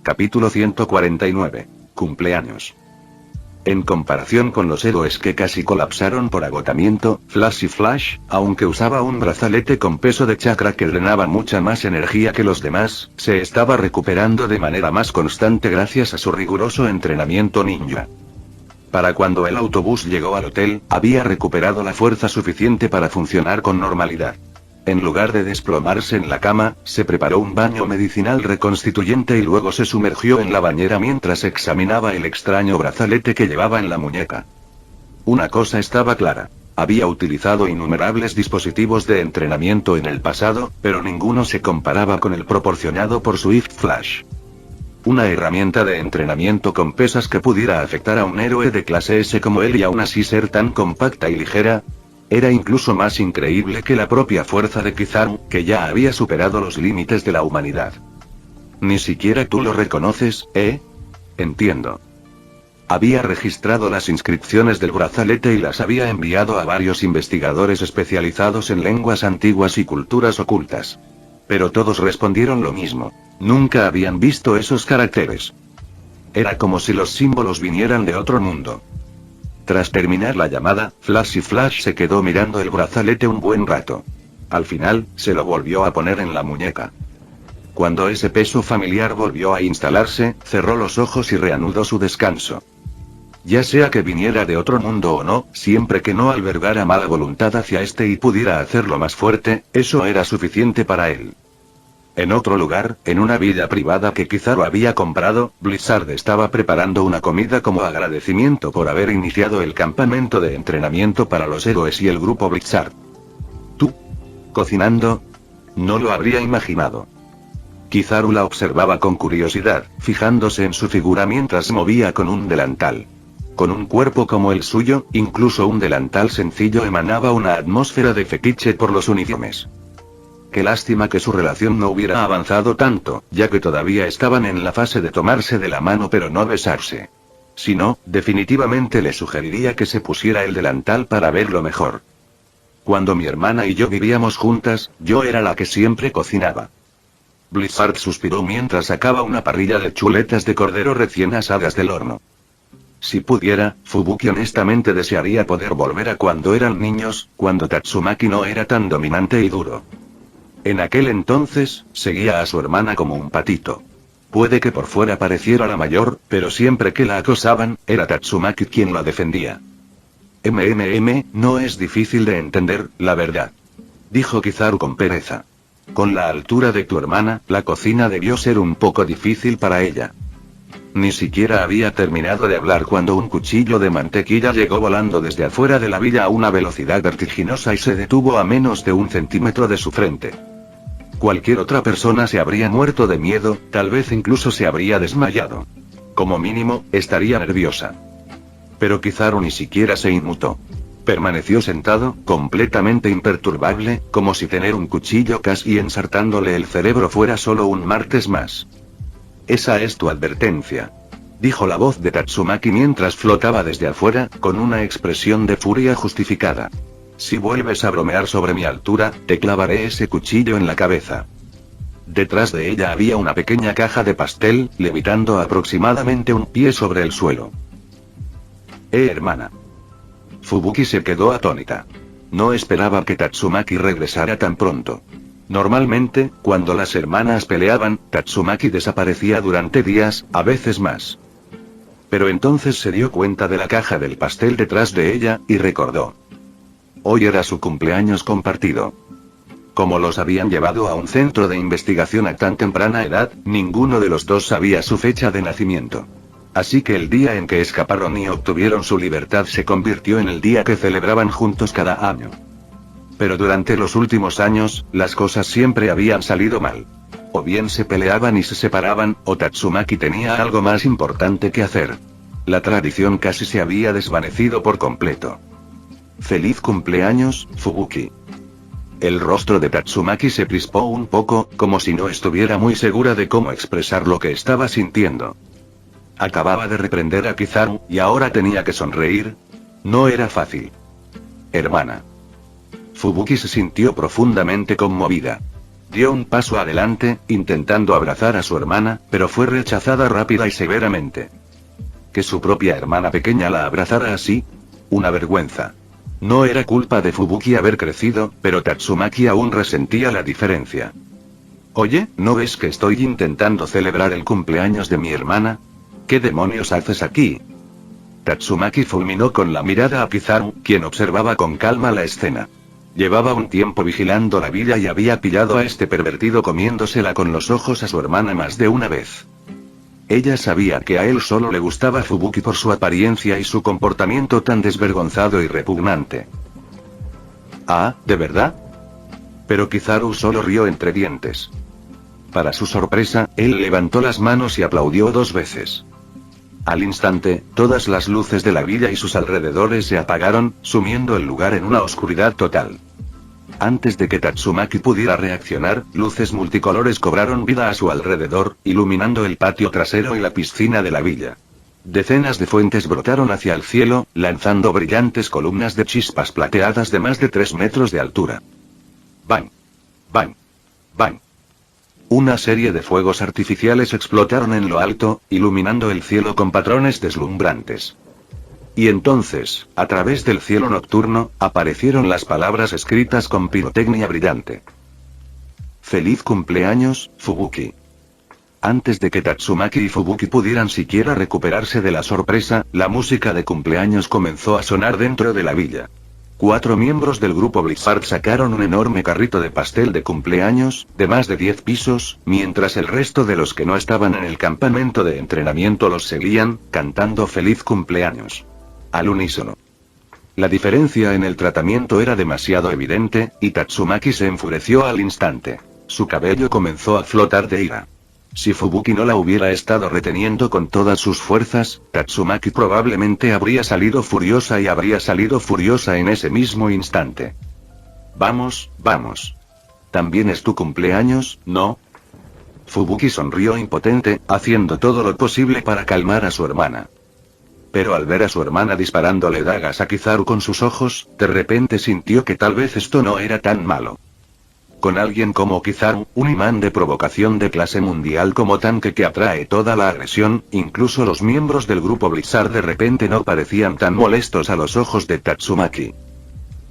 Capítulo 149. Cumpleaños. En comparación con los héroes que casi colapsaron por agotamiento, Flash, aunque usaba un brazalete con peso de chakra que drenaba mucha más energía que los demás, se estaba recuperando de manera más constante gracias a su riguroso entrenamiento ninja. Para cuando el autobús llegó al hotel, había recuperado la fuerza suficiente para funcionar con normalidad. En lugar de desplomarse en la cama, se preparó un baño medicinal reconstituyente y luego se sumergió en la bañera mientras examinaba el extraño brazalete que llevaba en la muñeca. Una cosa estaba clara. Había utilizado innumerables dispositivos de entrenamiento en el pasado, pero ninguno se comparaba con el proporcionado por su Flash. Una herramienta de entrenamiento con pesas que pudiera afectar a un héroe de clase S como él y aún así ser tan compacta y ligera. Era incluso más increíble que la propia fuerza de Kizaru, que ya había superado los límites de la humanidad. Ni siquiera tú lo reconoces, ¿eh? Entiendo. Había registrado las inscripciones del brazalete y las había enviado a varios investigadores especializados en lenguas antiguas y culturas ocultas. Pero todos respondieron lo mismo. Nunca habían visto esos caracteres. Era como si los símbolos vinieran de otro mundo. Tras terminar la llamada, Flash se quedó mirando el brazalete un buen rato. Al final, se lo volvió a poner en la muñeca. Cuando ese peso familiar volvió a instalarse, cerró los ojos y reanudó su descanso. Ya sea que viniera de otro mundo o no, siempre que no albergara mala voluntad hacia este y pudiera hacerlo más fuerte, eso era suficiente para él. En otro lugar, en una villa privada que Kizaru había comprado, Blizzard estaba preparando una comida como agradecimiento por haber iniciado el campamento de entrenamiento para los héroes y el grupo Blizzard. ¿Tú? ¿Cocinando? No lo habría imaginado. Kizaru la observaba con curiosidad, fijándose en su figura mientras movía con un delantal. Con un cuerpo como el suyo, incluso un delantal sencillo emanaba una atmósfera de fetiche por los uniformes. Qué lástima que su relación no hubiera avanzado tanto, ya que todavía estaban en la fase de tomarse de la mano pero no besarse. Si no, definitivamente le sugeriría que se pusiera el delantal para verlo mejor. Cuando mi hermana y yo vivíamos juntas, yo era la que siempre cocinaba. Blizzard suspiró mientras sacaba una parrilla de chuletas de cordero recién asadas del horno. Si pudiera, Fubuki honestamente desearía poder volver a cuando eran niños, cuando Tatsumaki no era tan dominante y duro. En aquel entonces, seguía a su hermana como un patito. Puede que por fuera pareciera la mayor, pero siempre que la acosaban, era Tatsumaki quien la defendía. No es difícil de entender, la verdad. Dijo Kizaru con pereza. Con la altura de tu hermana, la cocina debió ser un poco difícil para ella. Ni siquiera había terminado de hablar cuando un cuchillo de mantequilla llegó volando desde afuera de la villa a una velocidad vertiginosa y se detuvo a menos de 1 centímetro de su frente. Cualquier otra persona se habría muerto de miedo, tal vez incluso se habría desmayado. Como mínimo, estaría nerviosa. Pero Kizaru ni siquiera se inmutó. Permaneció sentado, completamente imperturbable, como si tener un cuchillo casi ensartándole el cerebro fuera solo un martes más. Esa es tu advertencia. Dijo la voz de Tatsumaki mientras flotaba desde afuera, con una expresión de furia justificada. Si vuelves a bromear sobre mi altura, te clavaré ese cuchillo en la cabeza. Detrás de ella había una pequeña caja de pastel, levitando aproximadamente 1 pie sobre el suelo. Hermana. Fubuki se quedó atónita. No esperaba que Tatsumaki regresara tan pronto. Normalmente, cuando las hermanas peleaban, Tatsumaki desaparecía durante días, a veces más. Pero entonces se dio cuenta de la caja del pastel detrás de ella, y recordó. Hoy era su cumpleaños compartido. Como los habían llevado a un centro de investigación a tan temprana edad, ninguno de los dos sabía su fecha de nacimiento. Así que el día en que escaparon y obtuvieron su libertad se convirtió en el día que celebraban juntos cada año. Pero durante los últimos años, las cosas siempre habían salido mal. O bien se peleaban y se separaban, o Tatsumaki tenía algo más importante que hacer. La tradición casi se había desvanecido por completo. Feliz cumpleaños, Fubuki. El rostro de Tatsumaki se crispó un poco, como si no estuviera muy segura de cómo expresar lo que estaba sintiendo. Acababa de reprender a Kizaru, y ahora tenía que sonreír. No era fácil. Hermana. Fubuki se sintió profundamente conmovida. Dio un paso adelante, intentando abrazar a su hermana, pero fue rechazada rápida y severamente. Que su propia hermana pequeña la abrazara así. Una vergüenza. No era culpa de Fubuki haber crecido, pero Tatsumaki aún resentía la diferencia. Oye, ¿no ves que estoy intentando celebrar el cumpleaños de mi hermana? ¿Qué demonios haces aquí? Tatsumaki fulminó con la mirada a Kizaru, quien observaba con calma la escena. Llevaba un tiempo vigilando la villa y había pillado a este pervertido comiéndosela con los ojos a su hermana más de una vez. Ella sabía que a él solo le gustaba Fubuki por su apariencia y su comportamiento tan desvergonzado y repugnante. Ah, ¿de verdad? Pero Kizaru solo rió entre dientes. Para su sorpresa, él levantó las manos y aplaudió 2 veces. Al instante, todas las luces de la villa y sus alrededores se apagaron, sumiendo el lugar en una oscuridad total. Antes de que Tatsumaki pudiera reaccionar, luces multicolores cobraron vida a su alrededor, iluminando el patio trasero y la piscina de la villa. Decenas de fuentes brotaron hacia el cielo, lanzando brillantes columnas de chispas plateadas de más de 3 metros de altura. ¡Bang! ¡Bang! ¡Bang! Una serie de fuegos artificiales explotaron en lo alto, iluminando el cielo con patrones deslumbrantes. Y entonces, a través del cielo nocturno, aparecieron las palabras escritas con pirotecnia brillante. Feliz cumpleaños, Fubuki. Antes de que Tatsumaki y Fubuki pudieran siquiera recuperarse de la sorpresa, la música de cumpleaños comenzó a sonar dentro de la villa. 4 miembros del grupo Blizzard sacaron un enorme carrito de pastel de cumpleaños, de más de 10 pisos, mientras el resto de los que no estaban en el campamento de entrenamiento los seguían, cantando feliz cumpleaños. Al unísono. La diferencia en el tratamiento era demasiado evidente, y Tatsumaki se enfureció al instante. Su cabello comenzó a flotar de ira. Si Fubuki no la hubiera estado reteniendo con todas sus fuerzas, Tatsumaki probablemente habría salido furiosa en ese mismo instante. Vamos, vamos. También es tu cumpleaños, ¿no? Fubuki sonrió impotente, haciendo todo lo posible para calmar a su hermana. Pero al ver a su hermana disparándole dagas a Kizaru con sus ojos, de repente sintió que tal vez esto no era tan malo. Con alguien como Kizaru, un imán de provocación de clase mundial como tanque que atrae toda la agresión, incluso los miembros del grupo Blizzard de repente no parecían tan molestos a los ojos de Tatsumaki.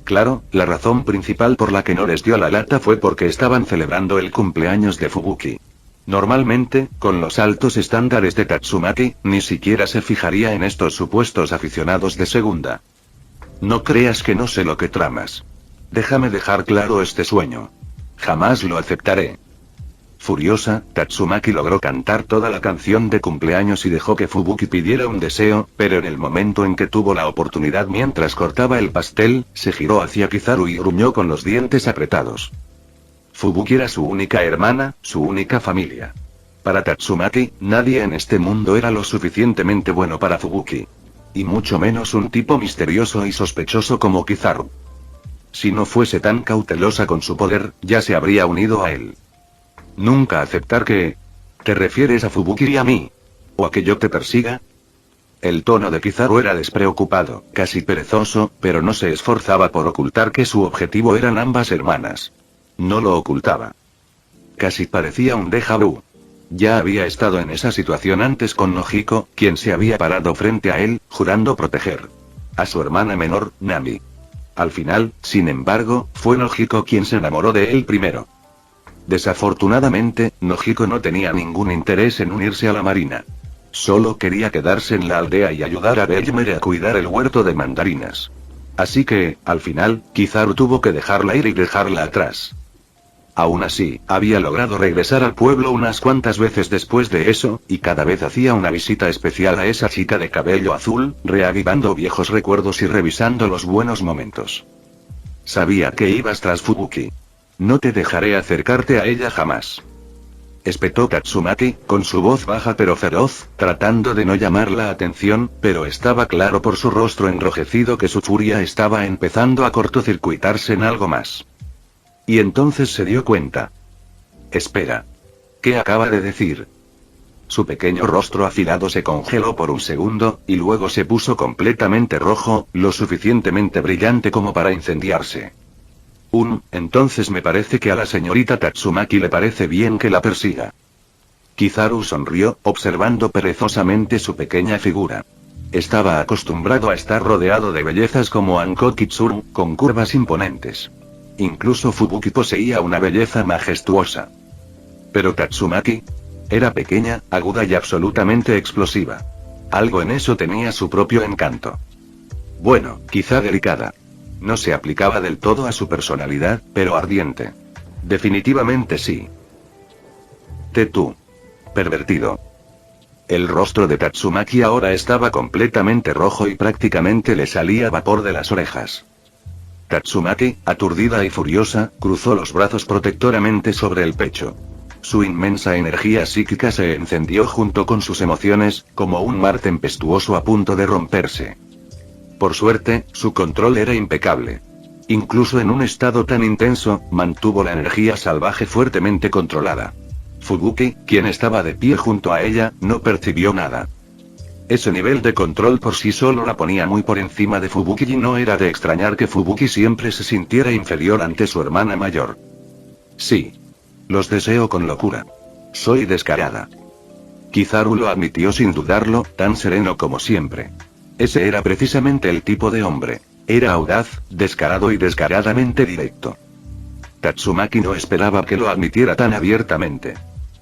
Claro, la razón principal por la que no les dio la lata fue porque estaban celebrando el cumpleaños de Fubuki. Normalmente, con los altos estándares de Tatsumaki, ni siquiera se fijaría en estos supuestos aficionados de segunda. No creas que no sé lo que tramas. Déjame dejar claro este sueño. Jamás lo aceptaré. Furiosa, Tatsumaki logró cantar toda la canción de cumpleaños y dejó que Fubuki pidiera un deseo, pero en el momento en que tuvo la oportunidad mientras cortaba el pastel, se giró hacia Kizaru y gruñó con los dientes apretados. Fubuki era su única hermana, su única familia. Para Tatsumaki, nadie en este mundo era lo suficientemente bueno para Fubuki. Y mucho menos un tipo misterioso y sospechoso como Kizaru. Si no fuese tan cautelosa con su poder, ya se habría unido a él. Nunca aceptar que... ¿Te refieres a Fubuki y a mí? ¿O a que yo te persiga? El tono de Kizaru era despreocupado, casi perezoso, pero no se esforzaba por ocultar que su objetivo eran ambas hermanas. No lo ocultaba. Casi parecía un déjà vu. Ya había estado en esa situación antes con Nojiko, quien se había parado frente a él, jurando proteger a su hermana menor, Nami. Al final, sin embargo, fue Nojiko quien se enamoró de él primero. Desafortunadamente, Nojiko no tenía ningún interés en unirse a la marina. Solo quería quedarse en la aldea y ayudar a Bellmer a cuidar el huerto de mandarinas. Así que, al final, Kizaru tuvo que dejarla ir y dejarla atrás. Aún así, había logrado regresar al pueblo unas cuantas veces después de eso, y cada vez hacía una visita especial a esa chica de cabello azul, reavivando viejos recuerdos y revisando los buenos momentos. Sabía que ibas tras Fubuki. No te dejaré acercarte a ella jamás. Espetó Tatsumaki, con su voz baja pero feroz, tratando de no llamar la atención, pero estaba claro por su rostro enrojecido que su furia estaba empezando a cortocircuitarse en algo más. Y entonces se dio cuenta. Espera. ¿Qué acaba de decir? Su pequeño rostro afilado se congeló por un segundo, y luego se puso completamente rojo, lo suficientemente brillante como para incendiarse. Entonces me parece que a la señorita Tatsumaki le parece bien que la persiga. Kizaru sonrió, observando perezosamente su pequeña figura. Estaba acostumbrado a estar rodeado de bellezas como Anko Kitsuru, con curvas imponentes. Incluso Fubuki poseía una belleza majestuosa. Pero Tatsumaki era pequeña, aguda y absolutamente explosiva. Algo en eso tenía su propio encanto. Bueno, quizá delicada. No se aplicaba del todo a su personalidad, pero ardiente. Definitivamente sí. Tú. Pervertido. El rostro de Tatsumaki ahora estaba completamente rojo y prácticamente le salía vapor de las orejas. Tatsumaki, aturdida y furiosa, cruzó los brazos protectoramente sobre el pecho. Su inmensa energía psíquica se encendió junto con sus emociones, como un mar tempestuoso a punto de romperse. Por suerte, su control era impecable. Incluso en un estado tan intenso, mantuvo la energía salvaje fuertemente controlada. Fubuki, quien estaba de pie junto a ella, no percibió nada. Ese nivel de control por sí solo la ponía muy por encima de Fubuki y no era de extrañar que Fubuki siempre se sintiera inferior ante su hermana mayor. Sí. Los deseo con locura. Soy descarada. Kizaru lo admitió sin dudarlo, tan sereno como siempre. Ese era precisamente el tipo de hombre. Era audaz, descarado y descaradamente directo. Tatsumaki no esperaba que lo admitiera tan abiertamente.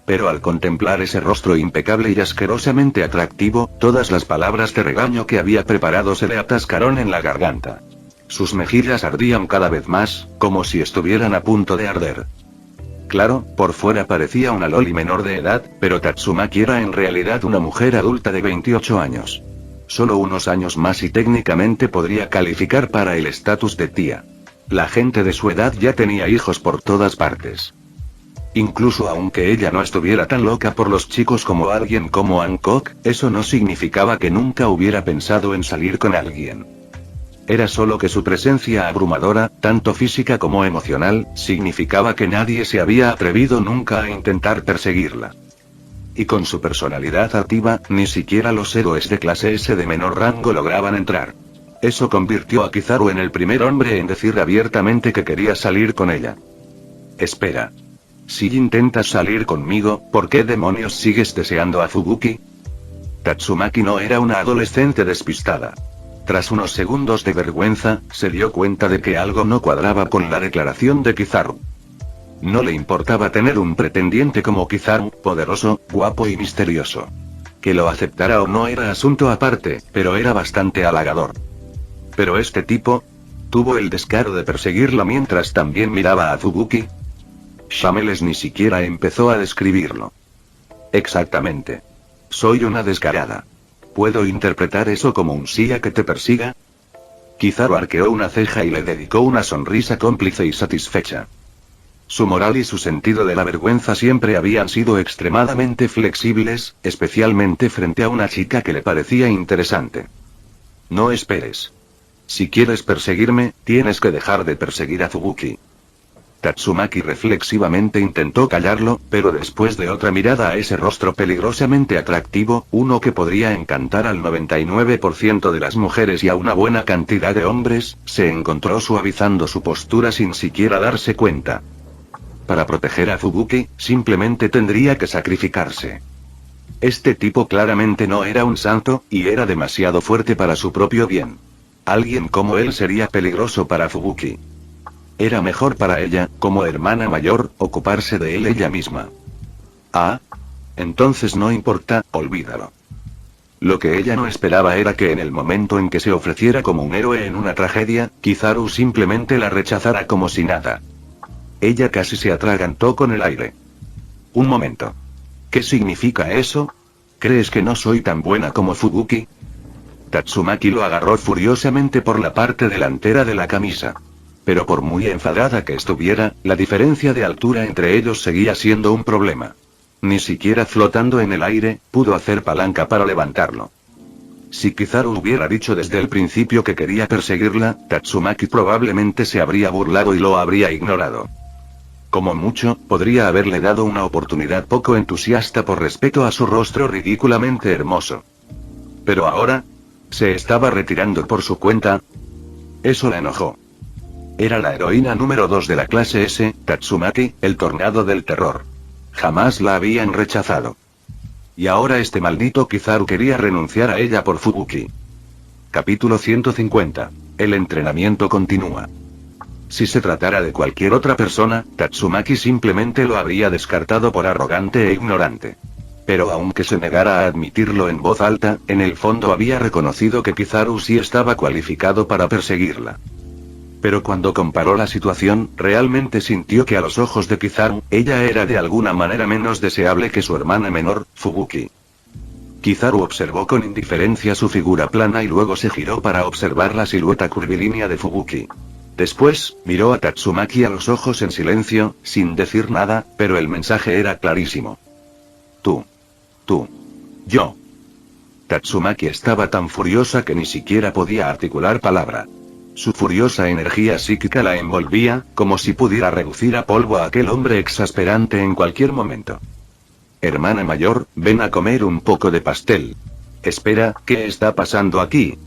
Pero al contemplar ese rostro impecable y asquerosamente atractivo, todas las palabras de regaño que había preparado se le atascaron en la garganta. Sus mejillas ardían cada vez más, como si estuvieran a punto de arder. Claro, por fuera parecía una loli menor de edad, pero Tatsumaki era en realidad una mujer adulta de 28 años. Solo unos años más y técnicamente podría calificar para el estatus de tía. La gente de su edad ya tenía hijos por todas partes. Incluso aunque ella no estuviera tan loca por los chicos como alguien como Hancock, eso no significaba que nunca hubiera pensado en salir con alguien. Era solo que su presencia abrumadora, tanto física como emocional, significaba que nadie se había atrevido nunca a intentar perseguirla. Y con su personalidad activa, ni siquiera los héroes de clase S de menor rango lograban entrar. Eso convirtió a Kizaru en el primer hombre en decir abiertamente que quería salir con ella. Espera. Si intentas salir conmigo, ¿por qué demonios sigues deseando a Fubuki? Tatsumaki no era una adolescente despistada. Tras unos segundos de vergüenza, se dio cuenta de que algo no cuadraba con la declaración de Kizaru. No le importaba tener un pretendiente como Kizaru, poderoso, guapo y misterioso. Que lo aceptara o no era asunto aparte, pero era bastante halagador. Pero este tipo tuvo el descaro de perseguirla mientras también miraba a Fubuki. Shameles ni siquiera empezó a describirlo. Exactamente. Soy una descarada. ¿Puedo interpretar eso como un sí a que te persiga? Kizaru arqueó una ceja y le dedicó una sonrisa cómplice y satisfecha. Su moral y su sentido de la vergüenza siempre habían sido extremadamente flexibles, especialmente frente a una chica que le parecía interesante. No esperes. Si quieres perseguirme, tienes que dejar de perseguir a Fubuki. Tatsumaki reflexivamente intentó callarlo, pero después de otra mirada a ese rostro peligrosamente atractivo, uno que podría encantar al 99% de las mujeres y a una buena cantidad de hombres, se encontró suavizando su postura sin siquiera darse cuenta. Para proteger a Fubuki, simplemente tendría que sacrificarse. Este tipo claramente no era un santo, y era demasiado fuerte para su propio bien. Alguien como él sería peligroso para Fubuki. Era mejor para ella, como hermana mayor, ocuparse de él ella misma. Ah. Entonces no importa, olvídalo. Lo que ella no esperaba era que en el momento en que se ofreciera como un héroe en una tragedia, Kizaru simplemente la rechazara como si nada. Ella casi se atragantó con el aire. Un momento. ¿Qué significa eso? ¿Crees que no soy tan buena como Fubuki? Tatsumaki lo agarró furiosamente por la parte delantera de la camisa. Pero por muy enfadada que estuviera, la diferencia de altura entre ellos seguía siendo un problema. Ni siquiera flotando en el aire, pudo hacer palanca para levantarlo. Si Kizaru hubiera dicho desde el principio que quería perseguirla, Tatsumaki probablemente se habría burlado y lo habría ignorado. Como mucho, podría haberle dado una oportunidad poco entusiasta por respeto a su rostro ridículamente hermoso. Pero ahora, ¿se estaba retirando por su cuenta? Eso la enojó. Era la heroína número 2 de la clase S, Tatsumaki, el tornado del terror. Jamás la habían rechazado. Y ahora este maldito Kizaru quería renunciar a ella por Fubuki. Capítulo 150. El entrenamiento continúa. Si se tratara de cualquier otra persona, Tatsumaki simplemente lo habría descartado por arrogante e ignorante. Pero aunque se negara a admitirlo en voz alta, en el fondo había reconocido que Kizaru sí estaba cualificado para perseguirla. Pero cuando comparó la situación, realmente sintió que a los ojos de Kizaru, ella era de alguna manera menos deseable que su hermana menor, Fubuki. Kizaru observó con indiferencia su figura plana y luego se giró para observar la silueta curvilínea de Fubuki. Después, miró a Tatsumaki a los ojos en silencio, sin decir nada, pero el mensaje era clarísimo. Tú, yo. Tatsumaki estaba tan furiosa que ni siquiera podía articular palabra. Su furiosa energía psíquica la envolvía, como si pudiera reducir a polvo a aquel hombre exasperante en cualquier momento. Hermana mayor, ven a comer un poco de pastel. Espera, ¿qué está pasando aquí?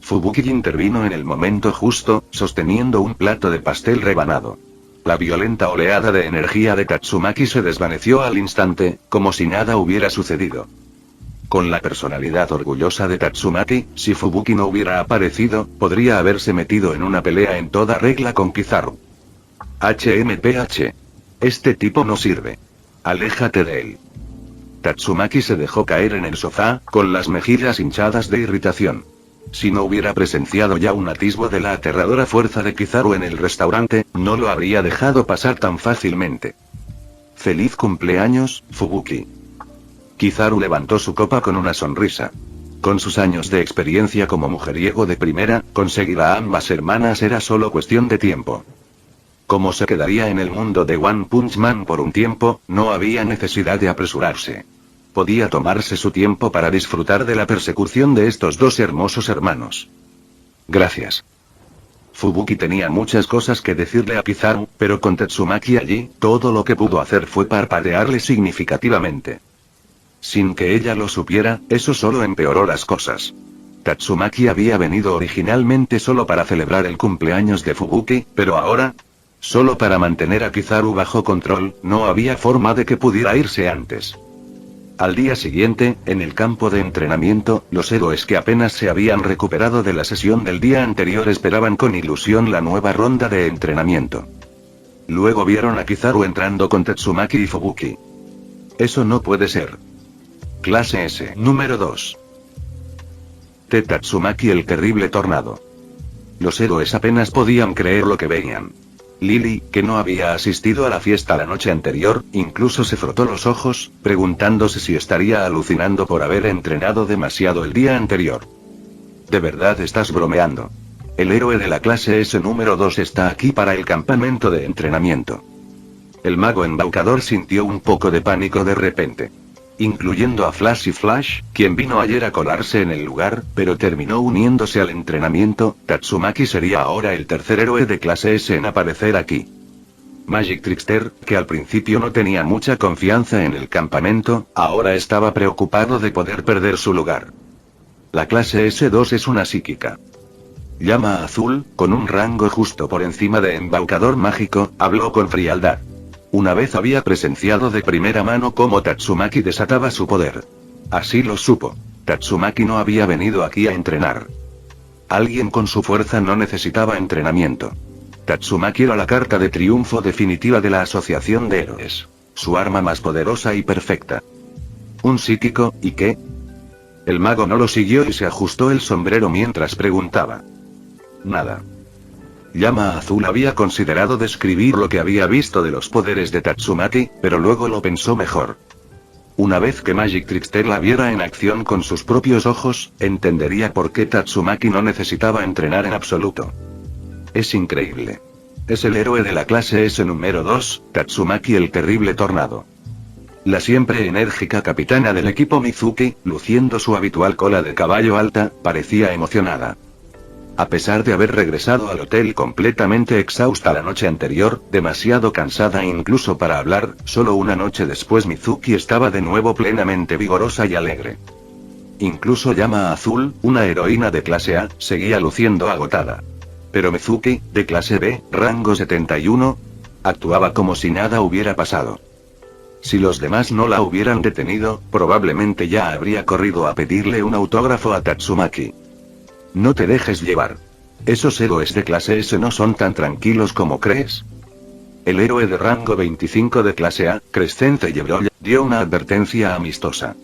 Fubuki intervino en el momento justo, sosteniendo un plato de pastel rebanado. La violenta oleada de energía de Tatsumaki se desvaneció al instante, como si nada hubiera sucedido. Con la personalidad orgullosa de Tatsumaki, si Fubuki no hubiera aparecido, podría haberse metido en una pelea en toda regla con Kizaru. HMPH. Este tipo no sirve. Aléjate de él. Tatsumaki se dejó caer en el sofá, con las mejillas hinchadas de irritación. Si no hubiera presenciado ya un atisbo de la aterradora fuerza de Kizaru en el restaurante, no lo habría dejado pasar tan fácilmente. Feliz cumpleaños, Fubuki. Kizaru levantó su copa con una sonrisa. Con sus años de experiencia como mujeriego de primera, conseguir a ambas hermanas era solo cuestión de tiempo. Como se quedaría en el mundo de One Punch Man por un tiempo, no había necesidad de apresurarse. Podía tomarse su tiempo para disfrutar de la persecución de estos dos hermosos hermanos. Gracias. Fubuki tenía muchas cosas que decirle a Kizaru, pero con Tatsumaki allí, todo lo que pudo hacer fue parpadearle significativamente. Sin que ella lo supiera, eso solo empeoró las cosas. Tatsumaki había venido originalmente solo para celebrar el cumpleaños de Fubuki, pero ahora, solo para mantener a Kizaru bajo control, no había forma de que pudiera irse antes. Al día siguiente, en el campo de entrenamiento, los héroes que apenas se habían recuperado de la sesión del día anterior esperaban con ilusión la nueva ronda de entrenamiento. Luego vieron a Kizaru entrando con Tatsumaki y Fubuki. Eso no puede ser. Clase S número 2. Tatsumaki el terrible tornado. Los héroes apenas podían creer lo que veían. Lily, que no había asistido a la fiesta la noche anterior, incluso se frotó los ojos, preguntándose si estaría alucinando por haber entrenado demasiado el día anterior. ¿De verdad estás bromeando? El héroe de la clase S número 2 está aquí para el campamento de entrenamiento. El mago embaucador sintió un poco de pánico de repente. Incluyendo a Flash y Flash, quien vino ayer a colarse en el lugar, pero terminó uniéndose al entrenamiento, Tatsumaki sería ahora el tercer héroe de clase S en aparecer aquí. Magic Trickster, que al principio no tenía mucha confianza en el campamento, ahora estaba preocupado de poder perder su lugar. La clase S2 es una psíquica. Llama Azul, con un rango justo por encima de embaucador mágico, habló con frialdad. Una vez había presenciado de primera mano cómo Tatsumaki desataba su poder. Así lo supo. Tatsumaki no había venido aquí a entrenar. Alguien con su fuerza no necesitaba entrenamiento. Tatsumaki era la carta de triunfo definitiva de la Asociación de Héroes. Su arma más poderosa y perfecta. ¿Un psíquico, y qué? El mago no lo siguió y se ajustó el sombrero mientras preguntaba. Nada. Llama Azul había considerado describir lo que había visto de los poderes de Tatsumaki, pero luego lo pensó mejor. Una vez que Magic Trickster la viera en acción con sus propios ojos, entendería por qué Tatsumaki no necesitaba entrenar en absoluto. Es increíble. Es el héroe de la clase S número 2, Tatsumaki el terrible tornado. La siempre enérgica capitana del equipo Mizuki, luciendo su habitual cola de caballo alta, parecía emocionada. A pesar de haber regresado al hotel completamente exhausta la noche anterior, demasiado cansada incluso para hablar, solo una noche después Mizuki estaba de nuevo plenamente vigorosa y alegre. Incluso Llama Azul, una heroína de clase A, seguía luciendo agotada. Pero Mizuki, de clase B, rango 71, actuaba como si nada hubiera pasado. Si los demás no la hubieran detenido, probablemente ya habría corrido a pedirle un autógrafo a Tatsumaki. No te dejes llevar. Esos héroes de clase S no son tan tranquilos como crees. El héroe de rango 25 de clase A, Crescente Yebrol, dio una advertencia amistosa.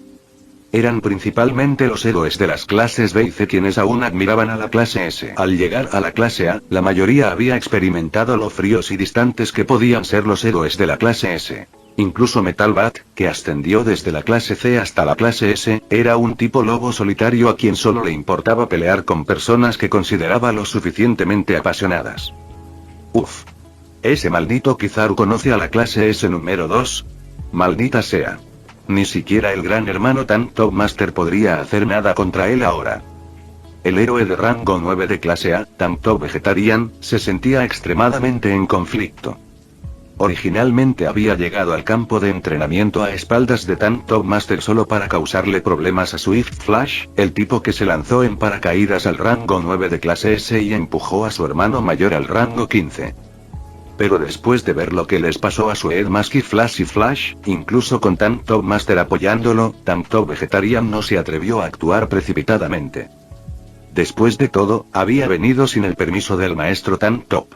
Eran principalmente los héroes de las clases B y C quienes aún admiraban a la clase S. Al llegar a la clase A, la mayoría había experimentado lo fríos y distantes que podían ser los héroes de la clase S. Incluso Metal Bat, que ascendió desde la clase C hasta la clase S, era un tipo lobo solitario a quien solo le importaba pelear con personas que consideraba lo suficientemente apasionadas. Uf. Ese maldito Kizaru conoce a la clase S número 2. Maldita sea. Ni siquiera el gran hermano Tank Top Master podría hacer nada contra él ahora. El héroe de rango 9 de clase A, Tank Top Vegetarian, se sentía extremadamente en conflicto. Originalmente había llegado al campo de entrenamiento a espaldas de Tank Top Master solo para causarle problemas a Swift Flash, el tipo que se lanzó en paracaídas al rango 9 de clase S y empujó a su hermano mayor al rango 15. Pero después de ver lo que les pasó a Sweet Mask y Flash, incluso con Tank Top Master apoyándolo, Tank Top Vegetarian no se atrevió a actuar precipitadamente. Después de todo, había venido sin el permiso del maestro Tank Top.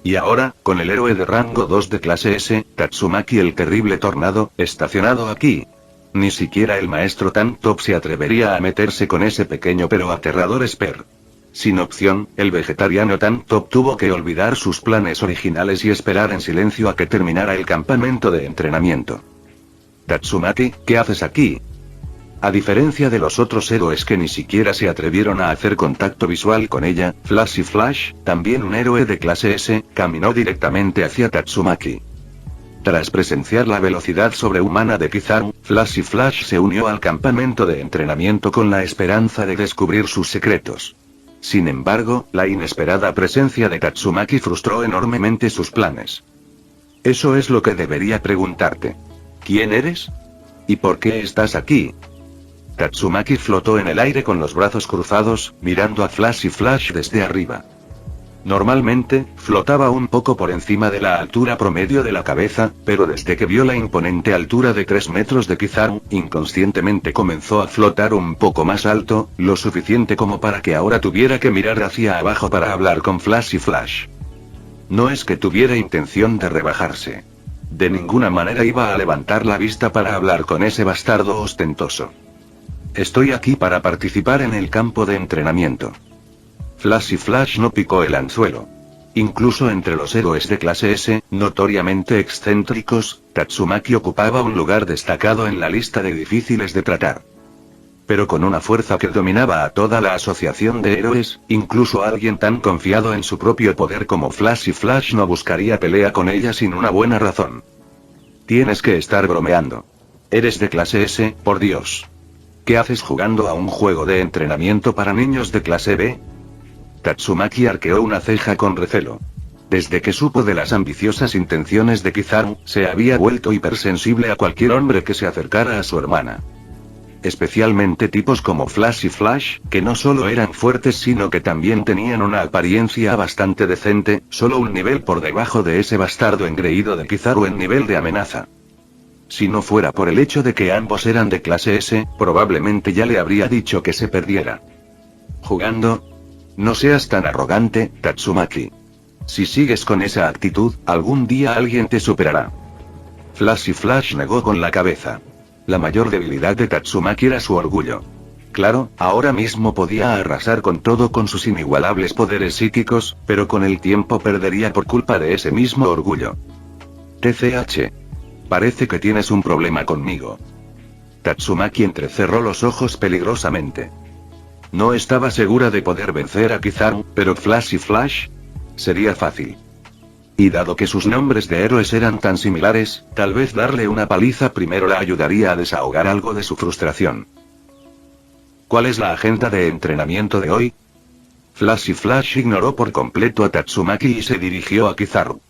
Y ahora, con el héroe de rango 2 de clase S, Tatsumaki el terrible tornado, estacionado aquí. Ni siquiera el maestro Tank Top se atrevería a meterse con ese pequeño pero aterrador Esper. Sin opción, el vegetariano Tank Top tuvo que olvidar sus planes originales y esperar en silencio a que terminara el campamento de entrenamiento. Tatsumaki, ¿qué haces aquí? A diferencia de los otros héroes que ni siquiera se atrevieron a hacer contacto visual con ella, Flash, también un héroe de clase S, caminó directamente hacia Tatsumaki. Tras presenciar la velocidad sobrehumana de Kizaru, Flash se unió al campamento de entrenamiento con la esperanza de descubrir sus secretos. Sin embargo, la inesperada presencia de Tatsumaki frustró enormemente sus planes. Eso es lo que debería preguntarte. ¿Quién eres? ¿Y por qué estás aquí? Tatsumaki flotó en el aire con los brazos cruzados, mirando a Flash desde arriba. Normalmente, flotaba un poco por encima de la altura promedio de la cabeza, pero desde que vio la imponente altura de 3 metros de Kizaru, inconscientemente comenzó a flotar un poco más alto, lo suficiente como para que ahora tuviera que mirar hacia abajo para hablar con Flash. No es que tuviera intención de rebajarse. De ninguna manera iba a levantar la vista para hablar con ese bastardo ostentoso. Estoy aquí para participar en el campo de entrenamiento. Flash no picó el anzuelo. Incluso entre los héroes de clase S, notoriamente excéntricos, Tatsumaki ocupaba un lugar destacado en la lista de difíciles de tratar. Pero con una fuerza que dominaba a toda la asociación de héroes, incluso alguien tan confiado en su propio poder como Flash no buscaría pelea con ella sin una buena razón. Tienes que estar bromeando. Eres de clase S, por Dios. ¿Qué haces jugando a un juego de entrenamiento para niños de clase B? Tatsumaki arqueó una ceja con recelo. Desde que supo de las ambiciosas intenciones de Kizaru, se había vuelto hipersensible a cualquier hombre que se acercara a su hermana. Especialmente tipos como Flash, que no solo eran fuertes sino que también tenían una apariencia bastante decente, solo un nivel por debajo de ese bastardo engreído de Kizaru en nivel de amenaza. Si no fuera por el hecho de que ambos eran de clase S, probablemente ya le habría dicho que se perdiera. ¿Jugando? No seas tan arrogante, Tatsumaki. Si sigues con esa actitud, algún día alguien te superará. Flash negó con la cabeza. La mayor debilidad de Tatsumaki era su orgullo. Claro, ahora mismo podía arrasar con todo con sus inigualables poderes psíquicos, pero con el tiempo perdería por culpa de ese mismo orgullo. TCH. Parece que tienes un problema conmigo. Tatsumaki entrecerró los ojos peligrosamente. No estaba segura de poder vencer a Kizaru, pero Flash sería fácil. Y dado que sus nombres de héroes eran tan similares, tal vez darle una paliza primero la ayudaría a desahogar algo de su frustración. ¿Cuál es la agenda de entrenamiento de hoy? Flash ignoró por completo a Tatsumaki y se dirigió a Kizaru.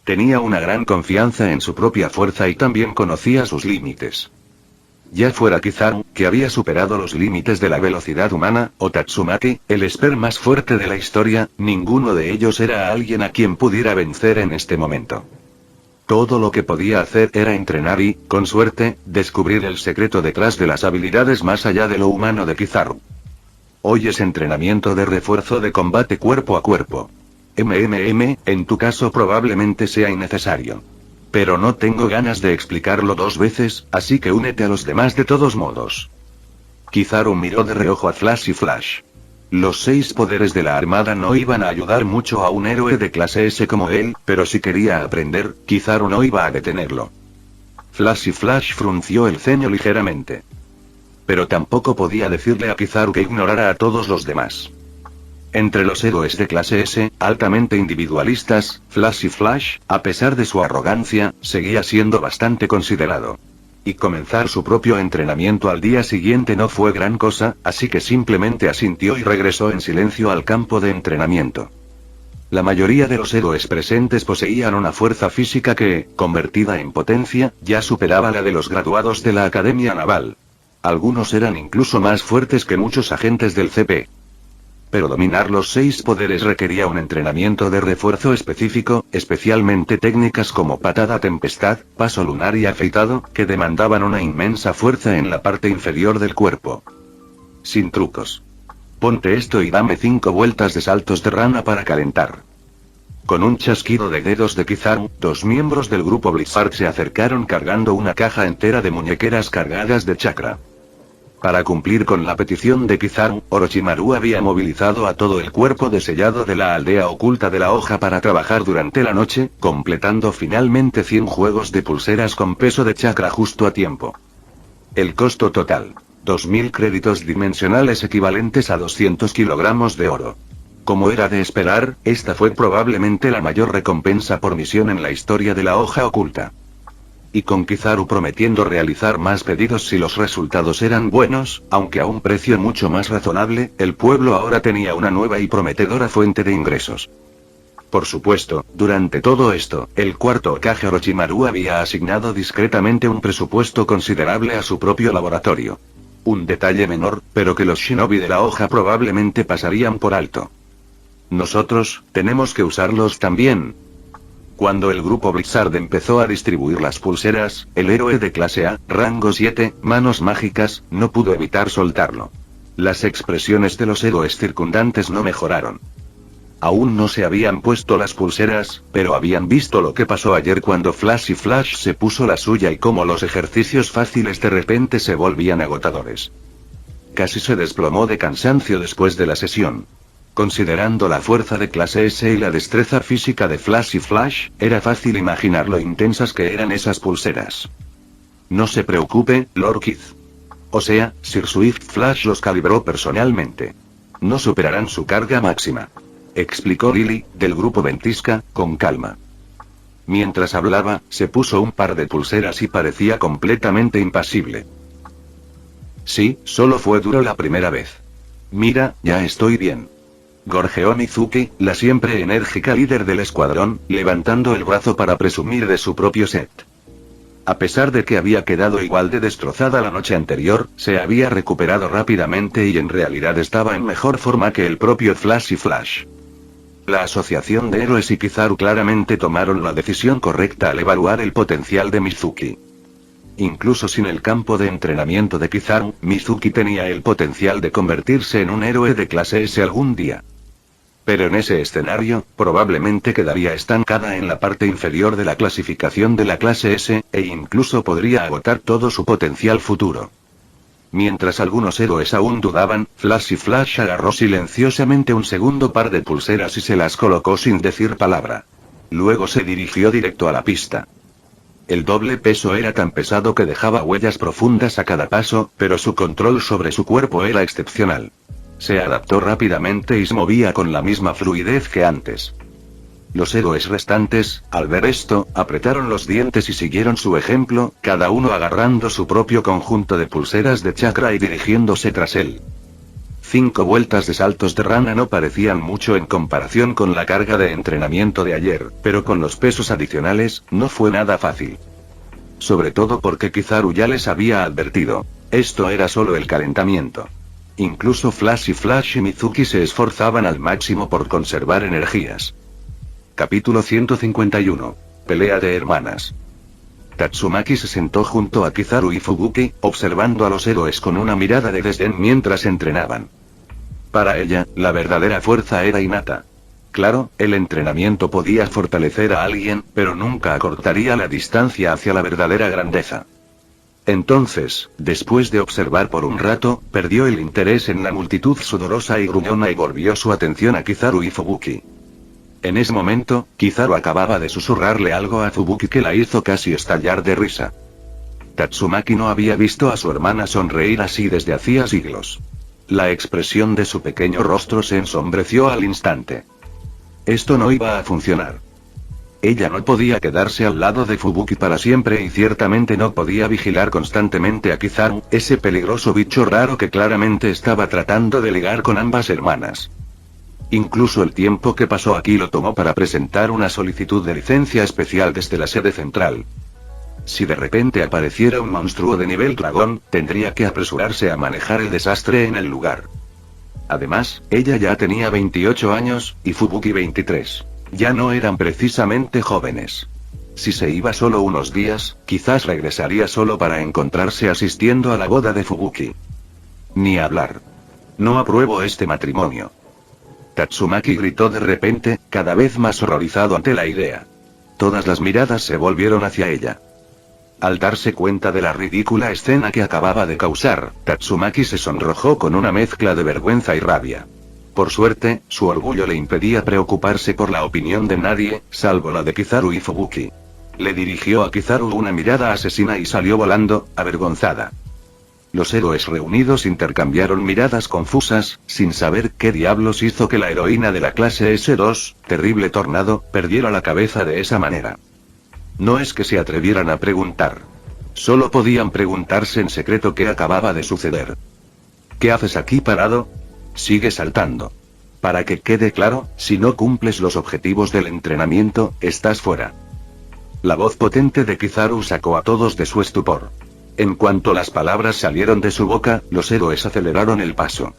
Tenía una gran confianza en su propia fuerza y también conocía sus límites. ya fuera Kizaru, que había superado los límites de la velocidad humana, o Tatsumaki, el esper más fuerte de la historia, ninguno de ellos era alguien a quien pudiera vencer en este momento. Todo lo que podía hacer era entrenar y, con suerte, descubrir el secreto detrás de las habilidades más allá de lo humano de Kizaru. Hoy es entrenamiento de refuerzo de combate cuerpo a cuerpo. En tu caso probablemente sea innecesario. Pero no tengo ganas de explicarlo dos veces, así que únete a los demás de todos modos. Kizaru miró de reojo a Flash y Flash. Los 6 poderes de la armada no iban a ayudar mucho a un héroe de clase S como él, pero si quería aprender, Kizaru no iba a detenerlo. Flash y Flash frunció el ceño ligeramente. Pero tampoco podía decirle a Kizaru que ignorara a todos los demás. Entre los héroes de clase S, altamente individualistas, Flash y Flash, a pesar de su arrogancia, seguía siendo bastante considerado. Y comenzar su propio entrenamiento al día siguiente no fue gran cosa, así que simplemente asintió y regresó en silencio al campo de entrenamiento. La mayoría de los héroes presentes poseían una fuerza física que, convertida en potencia, ya superaba la de los graduados de la Academia Naval. Algunos eran incluso más fuertes que muchos agentes del CP. Pero dominar los 6 poderes requería un entrenamiento de refuerzo específico, especialmente técnicas como patada tempestad, paso lunar y afeitado, que demandaban una inmensa fuerza en la parte inferior del cuerpo. Sin trucos. Ponte esto y dame 5 vueltas de saltos de rana para calentar. Con un chasquido de dedos de Kizaru, 2 miembros del grupo Blizzard se acercaron cargando una caja entera de muñequeras cargadas de chakra. Para cumplir con la petición de Kizaru, Orochimaru había movilizado a todo el cuerpo de sellado de la aldea oculta de la hoja para trabajar durante la noche, completando finalmente 100 juegos de pulseras con peso de chakra justo a tiempo. El costo total: 2000 créditos dimensionales equivalentes a 200 kilogramos de oro. Como era de esperar, esta fue probablemente la mayor recompensa por misión en la historia de la hoja oculta. Y con Kizaru prometiendo realizar más pedidos si los resultados eran buenos, aunque a un precio mucho más razonable, el pueblo ahora tenía una nueva y prometedora fuente de ingresos. Por supuesto, durante todo esto, el cuarto Hokage Orochimaru había asignado discretamente un presupuesto considerable a su propio laboratorio. Un detalle menor, pero que los shinobi de la hoja probablemente pasarían por alto. Nosotros, tenemos que usarlos también. Cuando el grupo Blizzard empezó a distribuir las pulseras, el héroe de clase A, rango 7, manos mágicas, no pudo evitar soltarlo. Las expresiones de los héroes circundantes no mejoraron. Aún no se habían puesto las pulseras, pero habían visto lo que pasó ayer cuando Flash y Flash se puso la suya y cómo los ejercicios fáciles de repente se volvían agotadores. Casi se desplomó de cansancio después de la sesión. Considerando la fuerza de clase S y la destreza física de Flash y Flash, era fácil imaginar lo intensas que eran esas pulseras. No se preocupe, Lord Keith. O sea, Sir Swift Flash los calibró personalmente. No superarán su carga máxima. Explicó Lily, del grupo Ventisca, con calma. Mientras hablaba, se puso un par de pulseras y parecía completamente impasible. Sí, solo fue duro la primera vez. Mira, ya estoy bien. Gorjeó Mizuki, la siempre enérgica líder del escuadrón, levantando el brazo para presumir de su propio set. A pesar de que había quedado igual de destrozada la noche anterior, se había recuperado rápidamente y en realidad estaba en mejor forma que el propio Flash y Flash. La asociación de héroes y Kizaru claramente tomaron la decisión correcta al evaluar el potencial de Mizuki. Incluso sin el campo de entrenamiento de Kizaru, Mizuki tenía el potencial de convertirse en un héroe de clase S algún día. Pero en ese escenario, probablemente quedaría estancada en la parte inferior de la clasificación de la clase S, e incluso podría agotar todo su potencial futuro. Mientras algunos héroes aún dudaban, Flash y Flash agarró silenciosamente un segundo par de pulseras y se las colocó sin decir palabra. Luego se dirigió directo a la pista. El doble peso era tan pesado que dejaba huellas profundas a cada paso, pero su control sobre su cuerpo era excepcional. Se adaptó rápidamente y se movía con la misma fluidez que antes. Los héroes restantes, al ver esto, apretaron los dientes y siguieron su ejemplo, cada uno agarrando su propio conjunto de pulseras de chakra y dirigiéndose tras él. 5 vueltas de saltos de rana no parecían mucho en comparación con la carga de entrenamiento de ayer, pero con los pesos adicionales, no fue nada fácil. sobre todo porque Kizaru ya les había advertido. Esto era solo el calentamiento. Incluso Flash y Mizuki se esforzaban al máximo por conservar energías. Capítulo 151. Pelea de hermanas. Tatsumaki se sentó junto a Kizaru y Fubuki, observando a los héroes con una mirada de desdén mientras entrenaban. Para ella, la verdadera fuerza era innata. Claro, el entrenamiento podía fortalecer a alguien, pero nunca acortaría la distancia hacia la verdadera grandeza. Entonces, después de observar por un rato, perdió el interés en la multitud sudorosa y gruñona y volvió su atención a Kizaru y Fubuki. En ese momento, Kizaru acababa de susurrarle algo a Fubuki que la hizo casi estallar de risa. Tatsumaki no había visto a su hermana sonreír así desde hacía siglos. La expresión de su pequeño rostro se ensombreció al instante. Esto no iba a funcionar. Ella no podía quedarse al lado de Fubuki para siempre y ciertamente no podía vigilar constantemente a Kizaru, ese peligroso bicho raro que claramente estaba tratando de ligar con ambas hermanas. Incluso el tiempo que pasó aquí lo tomó para presentar una solicitud de licencia especial desde la sede central. Si de repente apareciera un monstruo de nivel dragón, tendría que apresurarse a manejar el desastre en el lugar. Además, ella ya tenía 28 años, y Fubuki 23. Ya no eran precisamente jóvenes. Si se iba solo unos días, quizás regresaría solo para encontrarse asistiendo a la boda de Fubuki. Ni hablar. No apruebo este matrimonio. Tatsumaki gritó de repente, cada vez más horrorizado ante la idea. Todas las miradas se volvieron hacia ella. Al darse cuenta de la ridícula escena que acababa de causar, Tatsumaki se sonrojó con una mezcla de vergüenza y rabia. Por suerte, su orgullo le impedía preocuparse por la opinión de nadie, salvo la de Kizaru y Fubuki. Le dirigió a Kizaru una mirada asesina y salió volando, avergonzada. Los héroes reunidos intercambiaron miradas confusas, sin saber qué diablos hizo que la heroína de la clase S2, Terrible Tornado, perdiera la cabeza de esa manera. No es que se atrevieran a preguntar. Solo podían preguntarse en secreto qué acababa de suceder. ¿Qué haces aquí parado? Sigue saltando. Para que quede claro, si no cumples los objetivos del entrenamiento, estás fuera. La voz potente de Kizaru sacó a todos de su estupor. En cuanto las palabras salieron de su boca, los héroes aceleraron el paso.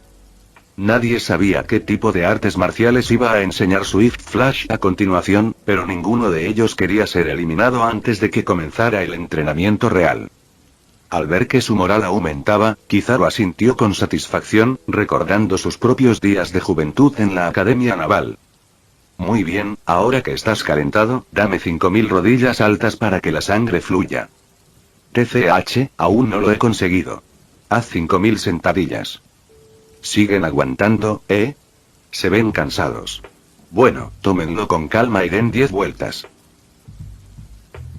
Nadie sabía qué tipo de artes marciales iba a enseñar Swift Flash a continuación, pero ninguno de ellos quería ser eliminado antes de que comenzara el entrenamiento real. Al ver que su moral aumentaba, Kizaru asintió con satisfacción, recordando sus propios días de juventud en la Academia Naval. Muy bien, ahora que estás calentado, dame 5000 rodillas altas para que la sangre fluya. TCH, aún no lo he conseguido. Haz 5000 sentadillas. ¿Siguen aguantando, Se ven cansados. Bueno, tómenlo con calma y den 10 vueltas.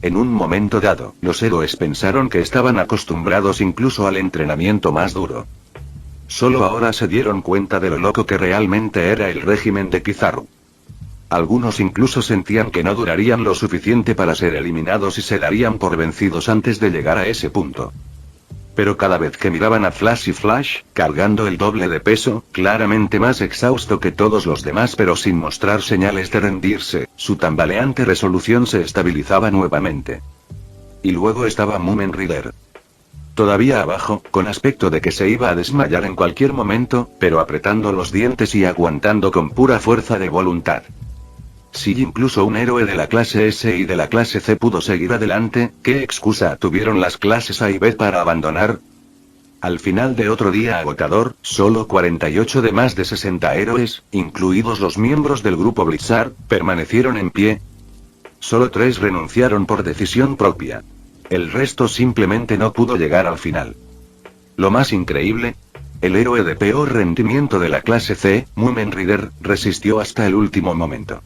En un momento dado, los héroes pensaron que estaban acostumbrados incluso al entrenamiento más duro. Solo ahora se dieron cuenta de lo loco que realmente era el régimen de Kizaru. Algunos incluso sentían que no durarían lo suficiente para ser eliminados y se darían por vencidos antes de llegar a ese punto. Pero cada vez que miraban a Flash, cargando el doble de peso, claramente más exhausto que todos los demás pero sin mostrar señales de rendirse, su tambaleante resolución se estabilizaba nuevamente. Y luego estaba Mumen Rider. Todavía abajo, con aspecto de que se iba a desmayar en cualquier momento, pero apretando los dientes y aguantando con pura fuerza de voluntad. Si incluso un héroe de la clase S y de la clase C pudo seguir adelante, ¿qué excusa tuvieron las clases A y B para abandonar? Al final de otro día agotador, solo 48 de más de 60 héroes, incluidos los miembros del grupo Blizzard, permanecieron en pie. Solo 3 renunciaron por decisión propia. El resto simplemente no pudo llegar al final. Lo más increíble, el héroe de peor rendimiento de la clase C, Mumen Rider, resistió hasta el último momento.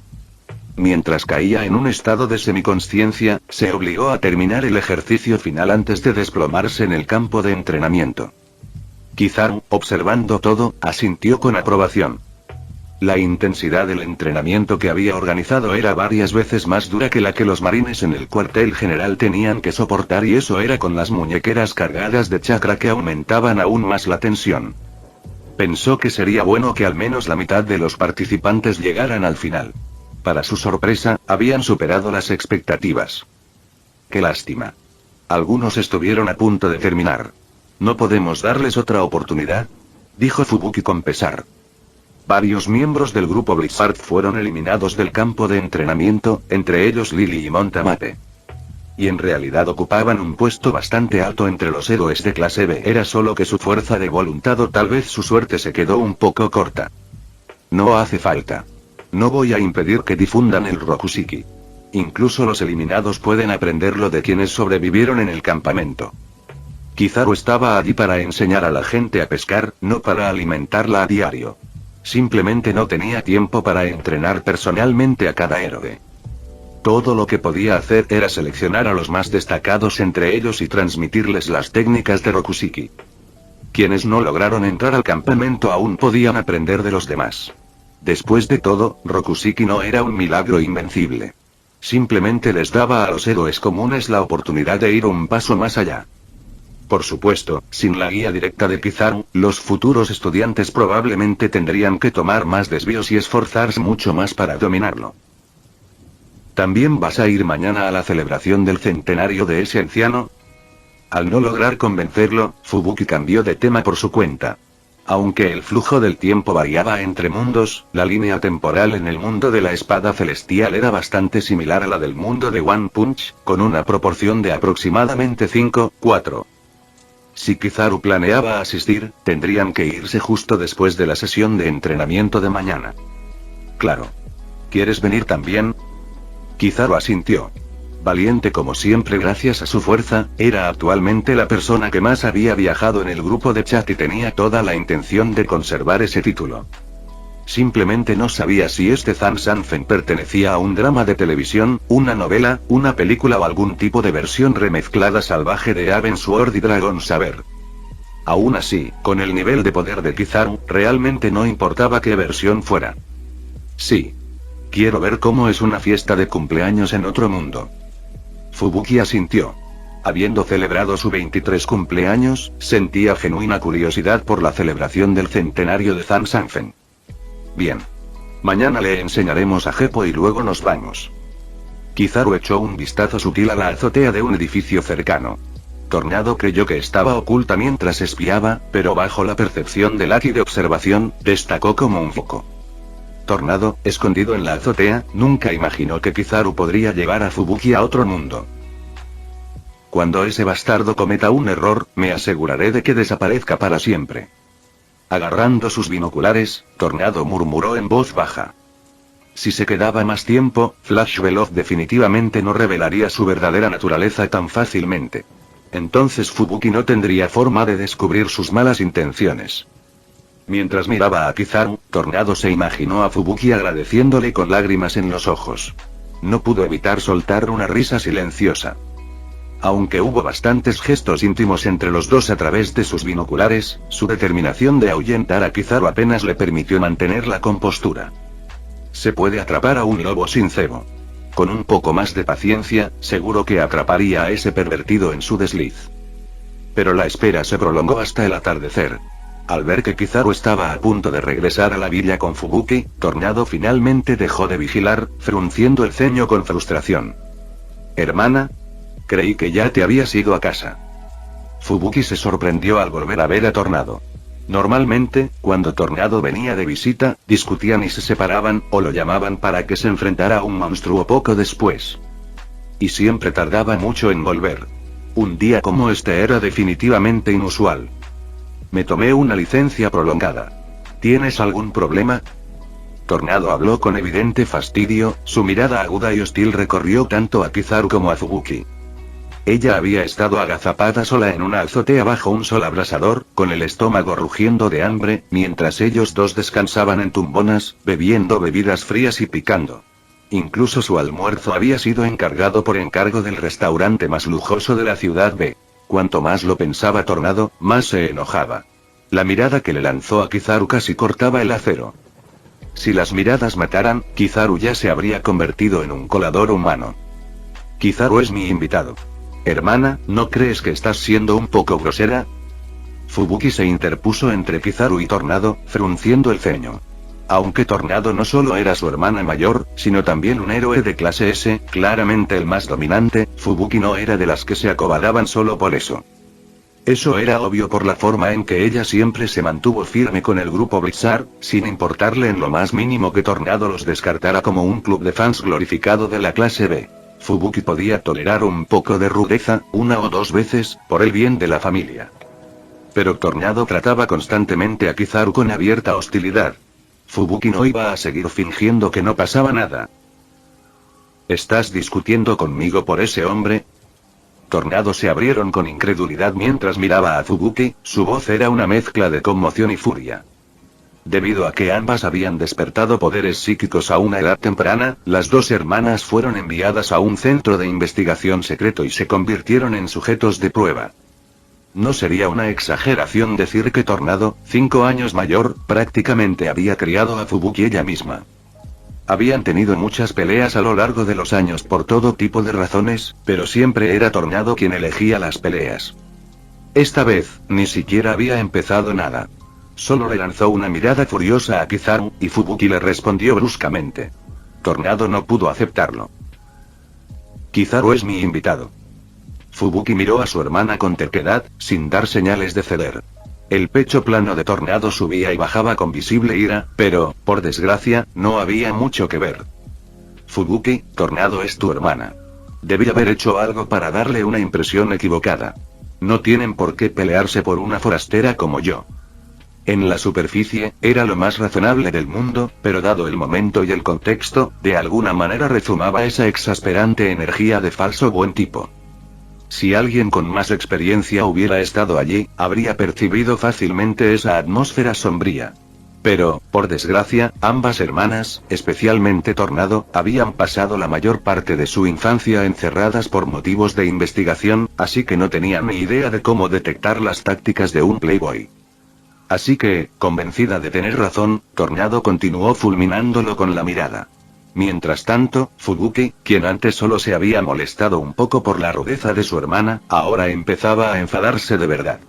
Mientras caía en un estado de semiconsciencia, se obligó a terminar el ejercicio final antes de desplomarse en el campo de entrenamiento. Kizaru, observando todo, asintió con aprobación. La intensidad del entrenamiento que había organizado era varias veces más dura que la que los marines en el cuartel general tenían que soportar y eso era con las muñequeras cargadas de chakra que aumentaban aún más la tensión. Pensó que sería bueno que al menos la mitad de los participantes llegaran al final. Para su sorpresa, habían superado las expectativas. ¡Qué lástima! Algunos estuvieron a punto de terminar. ¿No podemos darles otra oportunidad?, dijo Fubuki con pesar. Varios miembros del grupo Blizzard fueron eliminados del campo de entrenamiento, entre ellos Lily y Montamate. Y en realidad ocupaban un puesto bastante alto entre los héroes de clase B. Era solo que su fuerza de voluntad o tal vez su suerte se quedó un poco corta. No hace falta. No voy a impedir que difundan el Rokushiki. Incluso los eliminados pueden aprenderlo de quienes sobrevivieron en el campamento. Kizaru estaba allí para enseñar a la gente a pescar, no para alimentarla a diario. Simplemente no tenía tiempo para entrenar personalmente a cada héroe. Todo lo que podía hacer era seleccionar a los más destacados entre ellos y transmitirles las técnicas de Rokushiki. Quienes no lograron entrar al campamento aún podían aprender de los demás. Después de todo, Rokushiki no era un milagro invencible. Simplemente les daba a los héroes comunes la oportunidad de ir un paso más allá. Por supuesto, sin la guía directa de Kizaru, los futuros estudiantes probablemente tendrían que tomar más desvíos y esforzarse mucho más para dominarlo. ¿También vas a ir mañana a la celebración del centenario de ese anciano? Al no lograr convencerlo, Fubuki cambió de tema por su cuenta. Aunque el flujo del tiempo variaba entre mundos, la línea temporal en el mundo de la espada celestial era bastante similar a la del mundo de One Punch, con una proporción de aproximadamente 5:4. Si Kizaru planeaba asistir, tendrían que irse justo después de la sesión de entrenamiento de mañana. Claro. ¿Quieres venir también? Kizaru asintió. Valiente como siempre gracias a su fuerza, era actualmente la persona que más había viajado en el grupo de chat y tenía toda la intención de conservar ese título. Simplemente no sabía si este Zansanfen pertenecía a un drama de televisión, una novela, una película o algún tipo de versión remezclada salvaje de Aven Sword y Dragon Saber. Aún así, con el nivel de poder de Kizaru, realmente no importaba qué versión fuera. Sí. Quiero ver cómo es una fiesta de cumpleaños en otro mundo. Fubuki asintió. Habiendo celebrado su 23 cumpleaños, sentía genuina curiosidad por la celebración del centenario de Zansanfen. Bien. Mañana le enseñaremos a Geppo y luego nos vamos. Kizaru echó un vistazo sutil a la azotea de un edificio cercano. Tornado creyó que estaba oculta mientras espiaba, pero bajo la percepción del Aki de observación, destacó como un foco. Tornado, escondido en la azotea, nunca imaginó que Kizaru podría llevar a Fubuki a otro mundo. Cuando ese bastardo cometa un error, me aseguraré de que desaparezca para siempre. Agarrando sus binoculares, Tornado murmuró en voz baja. Si se quedaba más tiempo, Flash Veloz definitivamente no revelaría su verdadera naturaleza tan fácilmente. Entonces Fubuki no tendría forma de descubrir sus malas intenciones. Mientras miraba a Kizaru, Tornado se imaginó a Fubuki agradeciéndole con lágrimas en los ojos. No pudo evitar soltar una risa silenciosa. Aunque hubo bastantes gestos íntimos entre los dos a través de sus binoculares, su determinación de ahuyentar a Kizaru apenas le permitió mantener la compostura. Se puede atrapar a un lobo sin cebo. Con un poco más de paciencia, seguro que atraparía a ese pervertido en su desliz. Pero la espera se prolongó hasta el atardecer. Al ver que Kizaru estaba a punto de regresar a la villa con Fubuki, Tornado finalmente dejó de vigilar, frunciendo el ceño con frustración. «Hermana, creí que ya te habías ido a casa». Fubuki se sorprendió al volver a ver a Tornado. Normalmente, cuando Tornado venía de visita, discutían y se separaban, o lo llamaban para que se enfrentara a un monstruo poco después. Y siempre tardaba mucho en volver. Un día como este era definitivamente inusual. Me tomé una licencia prolongada. ¿Tienes algún problema? Tornado habló con evidente fastidio, su mirada aguda y hostil recorrió tanto a Kizaru como a Fubuki. Ella había estado agazapada sola en una azotea bajo un sol abrasador, con el estómago rugiendo de hambre, mientras ellos dos descansaban en tumbonas, bebiendo bebidas frías y picando. Incluso su almuerzo había sido encargado por encargo del restaurante más lujoso de la ciudad B. Cuanto más lo pensaba Tornado, más se enojaba. La mirada que le lanzó a Kizaru casi cortaba el acero. Si las miradas mataran, Kizaru ya se habría convertido en un colador humano. Kizaru es mi invitado. Hermana, ¿no crees que estás siendo un poco grosera? Fubuki se interpuso entre Kizaru y Tornado, frunciendo el ceño. Aunque Tornado no solo era su hermana mayor, sino también un héroe de clase S, claramente el más dominante, Fubuki no era de las que se acobardaban solo por eso. Eso era obvio por la forma en que ella siempre se mantuvo firme con el grupo Blizzard, sin importarle en lo más mínimo que Tornado los descartara como un club de fans glorificado de la clase B. Fubuki podía tolerar un poco de rudeza, una o dos veces, por el bien de la familia. Pero Tornado trataba constantemente a Kizaru con abierta hostilidad. Fubuki no iba a seguir fingiendo que no pasaba nada. ¿Estás discutiendo conmigo por ese hombre? Tornado se abrieron con incredulidad mientras miraba a Fubuki, su voz era una mezcla de conmoción y furia. Debido a que ambas habían despertado poderes psíquicos a una edad temprana, las dos hermanas fueron enviadas a un centro de investigación secreto y se convirtieron en sujetos de prueba. No sería una exageración decir que Tornado, 5 años mayor, prácticamente había criado a Fubuki ella misma. Habían tenido muchas peleas a lo largo de los años por todo tipo de razones, pero siempre era Tornado quien elegía las peleas. Esta vez, ni siquiera había empezado nada. Solo le lanzó una mirada furiosa a Kizaru, y Fubuki le respondió bruscamente. Tornado no pudo aceptarlo. Kizaru es mi invitado. Fubuki miró a su hermana con terquedad, sin dar señales de ceder. El pecho plano de Tornado subía y bajaba con visible ira, pero, por desgracia, no había mucho que ver. Fubuki, Tornado es tu hermana. Debí haber hecho algo para darle una impresión equivocada. No tienen por qué pelearse por una forastera como yo. En la superficie, era lo más razonable del mundo, pero dado el momento y el contexto, de alguna manera rezumaba esa exasperante energía de falso buen tipo. Si alguien con más experiencia hubiera estado allí, habría percibido fácilmente esa atmósfera sombría. Pero, por desgracia, ambas hermanas, especialmente Tornado, habían pasado la mayor parte de su infancia encerradas por motivos de investigación, así que no tenían ni idea de cómo detectar las tácticas de un playboy. Así que, convencida de tener razón, Tornado continuó fulminándolo con la mirada. Mientras tanto, Fubuki, quien antes solo se había molestado un poco por la rudeza de su hermana, ahora empezaba a enfadarse de verdad.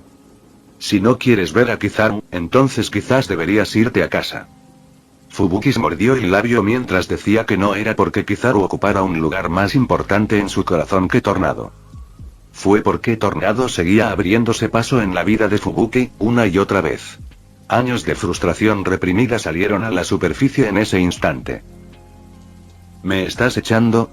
Si no quieres ver a Kizaru, entonces quizás deberías irte a casa. Fubuki se mordió el labio mientras decía que no era porque Kizaru ocupara un lugar más importante en su corazón que Tornado. Fue porque Tornado seguía abriéndose paso en la vida de Fubuki, una y otra vez. Años de frustración reprimida salieron a la superficie en ese instante. ¿Me estás echando?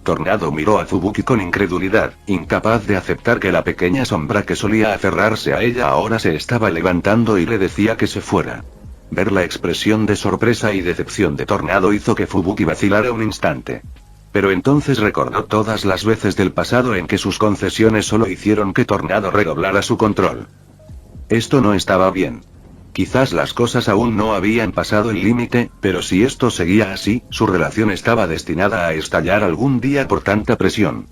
Tornado miró a Fubuki con incredulidad, incapaz de aceptar que la pequeña sombra que solía aferrarse a ella ahora se estaba levantando y le decía que se fuera. Ver la expresión de sorpresa y decepción de Tornado hizo que Fubuki vacilara un instante. Pero entonces recordó todas las veces del pasado en que sus concesiones solo hicieron que Tornado redoblara su control. Esto no estaba bien. Quizás las cosas aún no habían pasado el límite, pero si esto seguía así, su relación estaba destinada a estallar algún día por tanta presión.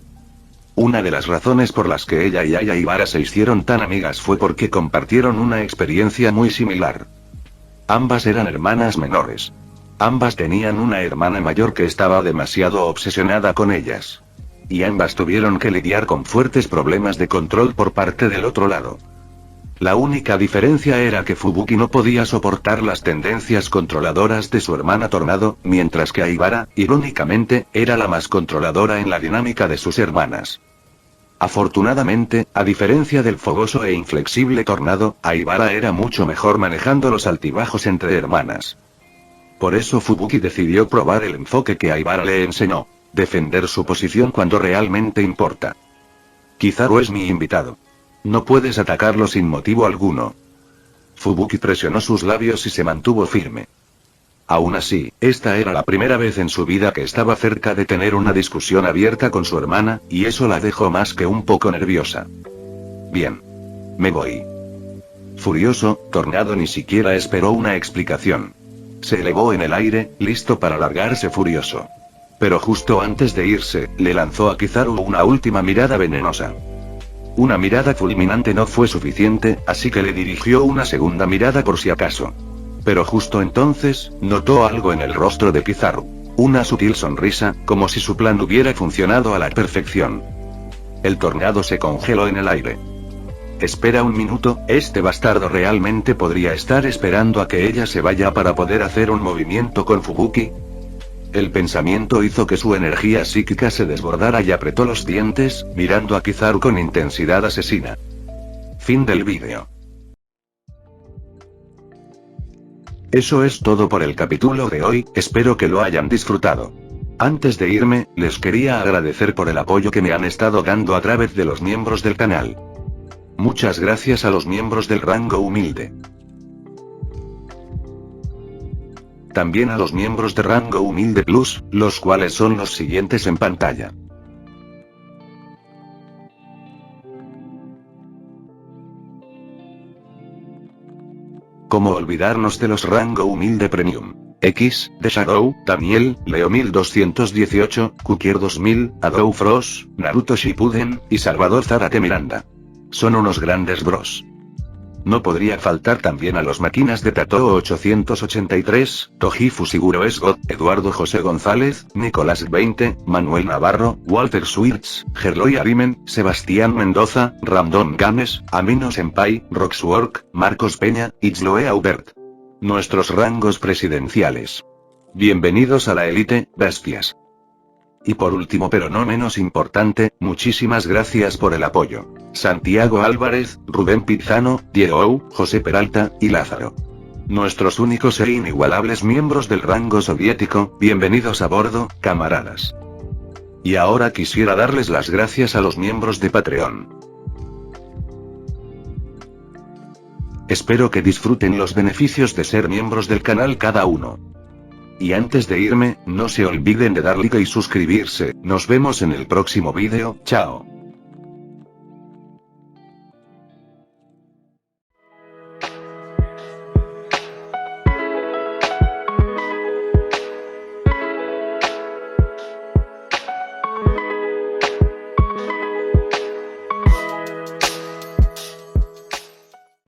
Una de las razones por las que ella y Aya Ibara se hicieron tan amigas fue porque compartieron una experiencia muy similar. Ambas eran hermanas menores. Ambas tenían una hermana mayor que estaba demasiado obsesionada con ellas. Y ambas tuvieron que lidiar con fuertes problemas de control por parte del otro lado. La única diferencia era que Fubuki no podía soportar las tendencias controladoras de su hermana Tornado, mientras que Aibara, irónicamente, era la más controladora en la dinámica de sus hermanas. Afortunadamente, a diferencia del fogoso e inflexible Tornado, Aibara era mucho mejor manejando los altibajos entre hermanas. Por eso Fubuki decidió probar el enfoque que Aibara le enseñó: defender su posición cuando realmente importa. Kizaru es mi invitado. No puedes atacarlo sin motivo alguno. Fubuki presionó sus labios y se mantuvo firme. Aún así, esta era la primera vez en su vida que estaba cerca de tener una discusión abierta con su hermana, y eso la dejó más que un poco nerviosa. Bien. Me voy. Furioso, Tornado ni siquiera esperó una explicación. Se elevó en el aire, listo para largarse furioso. Pero justo antes de irse, le lanzó a Kizaru una última mirada venenosa. Una mirada fulminante no fue suficiente, así que le dirigió una segunda mirada por si acaso. Pero justo entonces, notó algo en el rostro de Kizaru. Una sutil sonrisa, como si su plan hubiera funcionado a la perfección. El Tornado se congeló en el aire. Espera un minuto, este bastardo realmente podría estar esperando a que ella se vaya para poder hacer un movimiento con Fubuki. El pensamiento hizo que su energía psíquica se desbordara y apretó los dientes, mirando a Kizaru con intensidad asesina. Fin del vídeo. Eso es todo por el capítulo de hoy, espero que lo hayan disfrutado. Antes de irme, les quería agradecer por el apoyo que me han estado dando a través de los miembros del canal. Muchas gracias a los miembros del rango humilde. También a los miembros de rango humilde plus, los cuales son los siguientes en pantalla. ¿Cómo olvidarnos de los rango humilde premium? X, The Shadow, Daniel, Leo 1218, Kukier 2000, Adou Frost, Naruto Shippuden, y Salvador Zárate Miranda. Son unos grandes bros. No podría faltar también a los máquinas de Tatoo 883, Toji Fusiguro Esgot, Eduardo José González, Nicolás 20, Manuel Navarro, Walter Schwirtz, Gerloy Arimen, Sebastián Mendoza, Ramdon Games, Amino Senpai, Roxwork, Marcos Peña, Itzloe Aubert. Nuestros rangos presidenciales. Bienvenidos a la élite, bestias. Y por último pero no menos importante, muchísimas gracias por el apoyo. Santiago Álvarez, Rubén Pizano, Diego Ou, José Peralta, y Lázaro. Nuestros únicos e inigualables miembros del rango soviético, bienvenidos a bordo, camaradas. Y ahora quisiera darles las gracias a los miembros de Patreon. Espero que disfruten los beneficios de ser miembros del canal cada uno. Y antes de irme, no se olviden de dar like y suscribirse, nos vemos en el próximo vídeo, chao.